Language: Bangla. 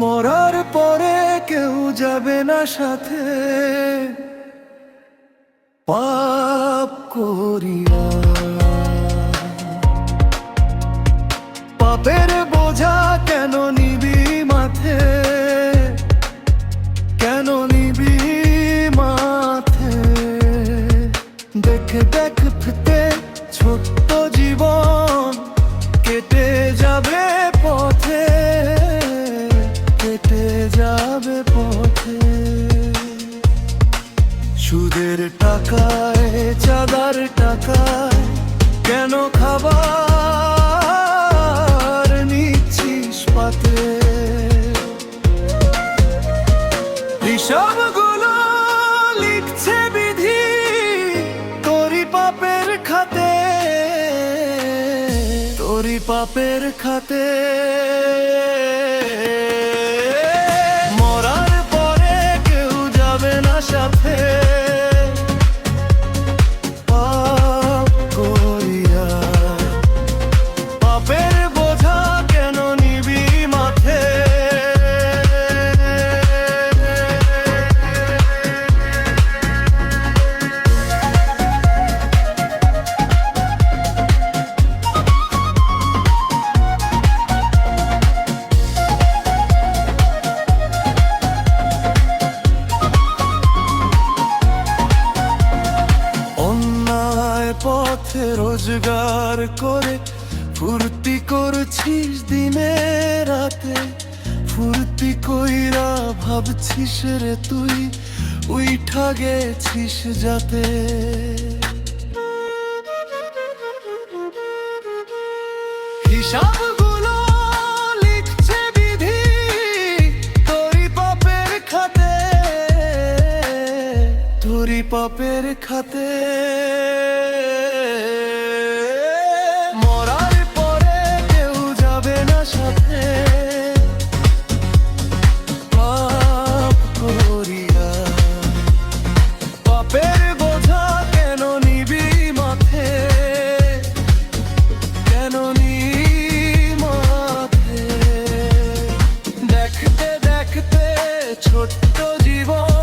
মরার পরে কেউ যাবে না সাথে, পাপ করিয়া পাপের বোঝা কেন নিবি মাথে, কেন নিবি মাথে। দেখে দেখতে ছোট্ট জীবন কেটে যাবে পথে, কেটে যাবে পথে। সুদের টাকায় চাঁদার টাকায় কেন খাবার নিচ্ছিস পাতে। হিসাবগুলো লিখছে বিধি তোরি পাপের খাতে, তোরি পাপের খাতে। মরার পরে কেউ যাবে না সাথে, পাপ করিয়া পাপের বোঝা কেন নিবি মাথে। পথে রোজগার করে ফুর্তি করছিস দিনে রাতে, ফুর্তি কইরা ভাবছিস রে তুই উইঠা গেছিস যাতে। হিসাবগুলো লিখছে বিধি তোরি পাপের খাতে, তোরি পাপের খাতে। মরার পরে কেউ যাবে না সাথে, পাপ করিয়া পাপের বোঝা কেন নিবি মাথে, কেন মাথে। দেখতে দেখতে ছোট্ট জীবন